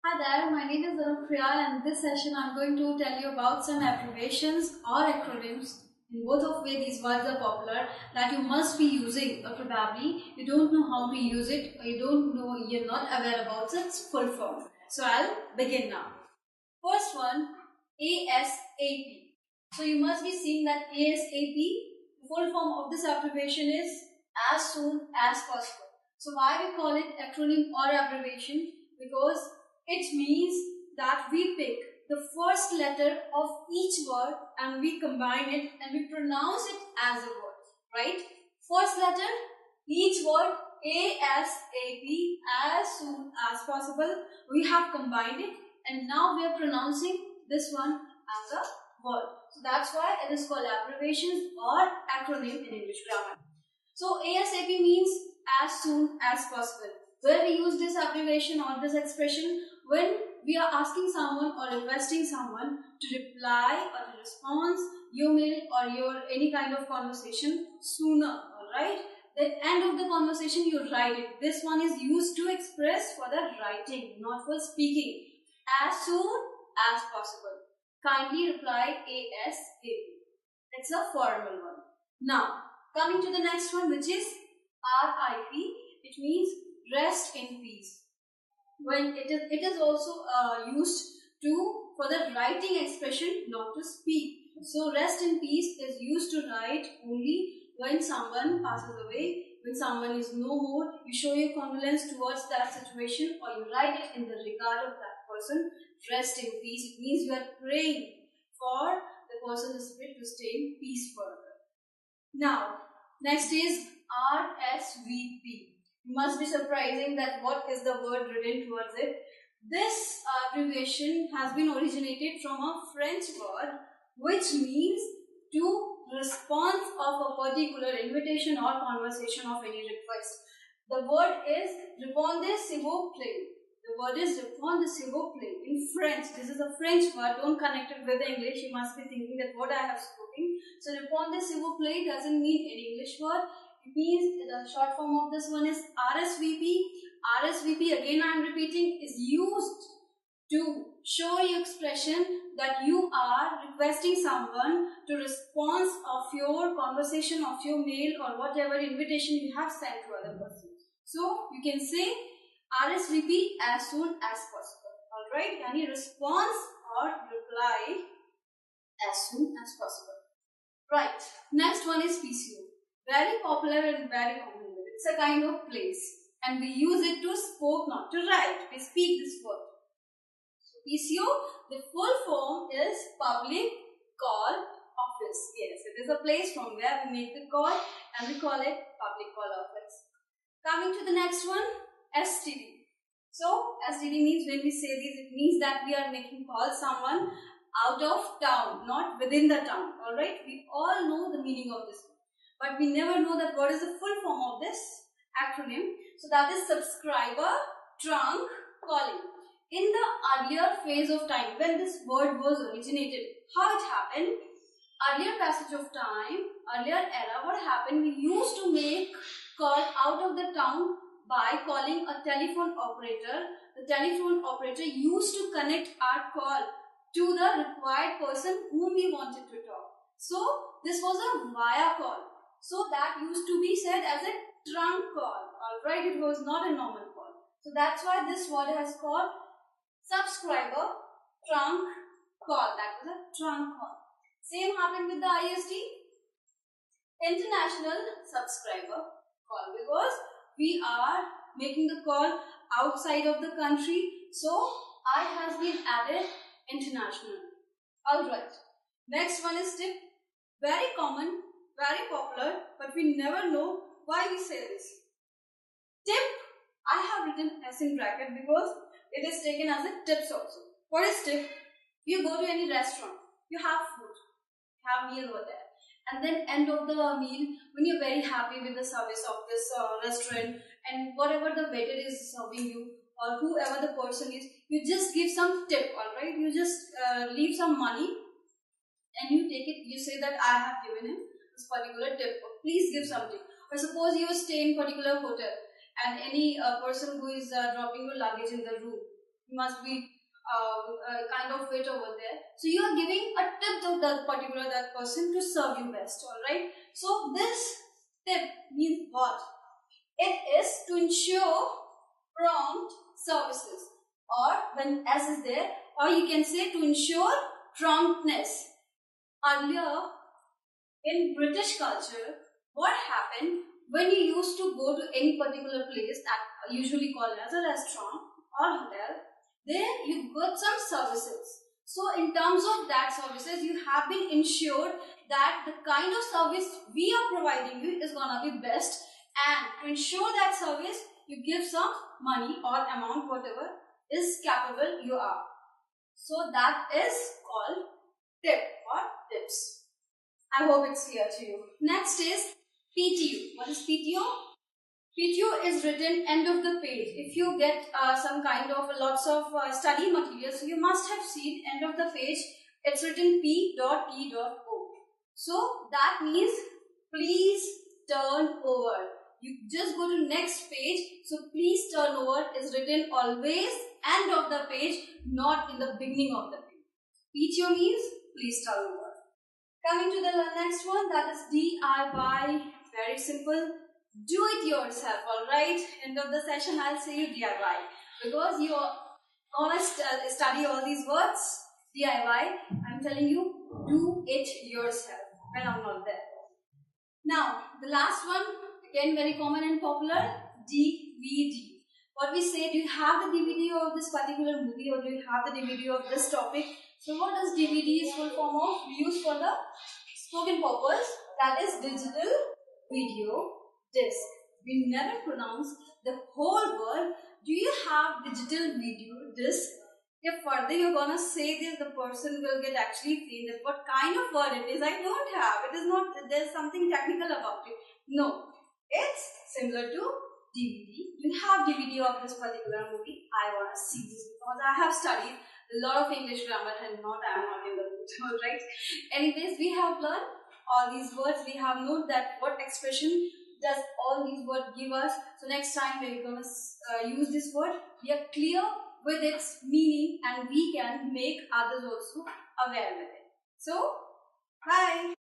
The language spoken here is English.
Hi there, my name is Anupriya and in this session I'm going to tell you about some abbreviations or acronyms. In both of ways these words are popular that you must be using or probably you don't know how to use it or you don't know, you're not aware about its full form. So I'll begin now. First one, ASAP. So you must be seeing that ASAP, the full form of this abbreviation is as soon as possible. So why we call it acronym or abbreviation? Because it means that we pick the first letter of each word and we combine it and we pronounce it as a word, right? First letter, each word ASAP, as soon as possible. We have combined it and now we are pronouncing this one as a word. So that's why it is called abbreviations or acronym in English grammar. So ASAP means as soon as possible. Where we use this abbreviation or this expression when we are asking someone or requesting someone to reply or to respond your mail or your any kind of conversation sooner, alright? The end of the conversation you write it. This one is used to express for the writing, not for speaking. As soon as possible. Kindly reply ASAP. It's a formal one. Now, coming to the next one, which is RIP, it means rest in peace. When it is also used to for the writing expression, not to speak. So rest in peace is used to write only when someone passes away, when someone is no more. You show your condolence towards that situation, or you write it in the regard of that person. Rest in peace. It means you are praying for the person's spirit to stay in peace forever. Now, next is RSVP. It must be surprising that what is the word written towards it. This abbreviation has been originated from a French word which means to response of a particular invitation or conversation of any request. The word is répondez s'il vous plaît. The word is répondez s'il vous plaît in French. This is a French word. Don't connect it with English. You must be thinking that what I have spoken. So répondez s'il vous plaît doesn't mean an English word. It means the short form of this one is RSVP. RSVP, again I am repeating, is used to show your expression that you are requesting someone to response of your conversation, of your mail or whatever invitation you have sent to other person. So you can say RSVP as soon as possible. Alright, any response or reply as soon as possible. Right, next one is PCO. Very popular and very common word. It's a kind of place and we use it to spoke, not to write. We speak this word. So PCO, the full form is Public Call Office. Yes, it is a place from where we make the call and we call it Public Call Office. Coming to the next one, STD. So STD means when we say this, it means that we are making call someone out of town, not within the town. Alright, we all know the meaning of this, but we never know that what is the full form of this acronym. So that is subscriber trunk calling. In the earlier phase of time, when this word was originated, how it happened? Earlier passage of time, earlier era, what happened? We used to make call out of the town by calling a telephone operator. The telephone operator used to connect our call to the required person whom we wanted to talk. So this was a via call. So that used to be said as a trunk call. Alright, it was not a normal call. So that's why this word has called subscriber trunk call. That was a trunk call. Same happened with the ISD, international subscriber call, because we are making the call outside of the country. So I has been added international. Alright. Next one is tip. Very common, very popular, but we never know why we say this. Tip, I have written S in bracket because it is taken as a tips also. What is tip? You go to any restaurant, you have food, you have meal over there, and then end of the meal, when you're very happy with the service of this restaurant and whatever the waiter is serving you or whoever the person is, you just give some tip, alright? You just leave some money and you take it, you say that I have given him this particular tip, please give something. Or suppose you stay in particular hotel and any person who is dropping your luggage in the room, You must be kind of wait over there. So you are giving a tip to that particular that person to serve you best. All right. So this tip means what? It is to ensure prompt services, or when S is there, or you can say to ensure promptness. Earlier in British culture, what happened when you used to go to any particular place that usually called as a restaurant or hotel, there you got some services. So in terms of that services, you have been ensured that the kind of service we are providing you is gonna be best, and to ensure that service, you give some money or amount, whatever is capable you are. So that is called tip or tips. I hope it's clear to you. Next is PTU. What is PTU? PTU is written end of the page. If you get some kind of lots of study materials, you must have seen end of the page. It's written P.E.O. So that means please turn over. You just go to next page. So please turn over is written always end of the page, not in the beginning of the page. PTO means please turn over. Coming to the next one, that is DIY. Very simple. Do it yourself, alright? End of the session, I'll say you DIY. Because you are gonna study all these words, DIY, I'm telling you, do it yourself when I'm not there. Now, the last one, again very common and popular, DVD. What we say, do you have the DVD of this particular movie, or do you have the DVD of this topic? So what does DVD is full form of? We use for the spoken purpose, that is digital video disc. We never pronounce the whole word. Do you have digital video disc? If further you're gonna say this, the person will get actually feel that what kind of word it is. I don't have. It is not, there's something technical about it. No, it's similar to DVD. You have DVD of this particular movie. I wanna see this because I have studied a lot of English grammar and I am not in the mood. Alright. Anyways, we have learned all these words. We have known that what expression does all these words give us. So next time when we're going to use this word, we are clear with its meaning and we can make others also aware with it. So, bye.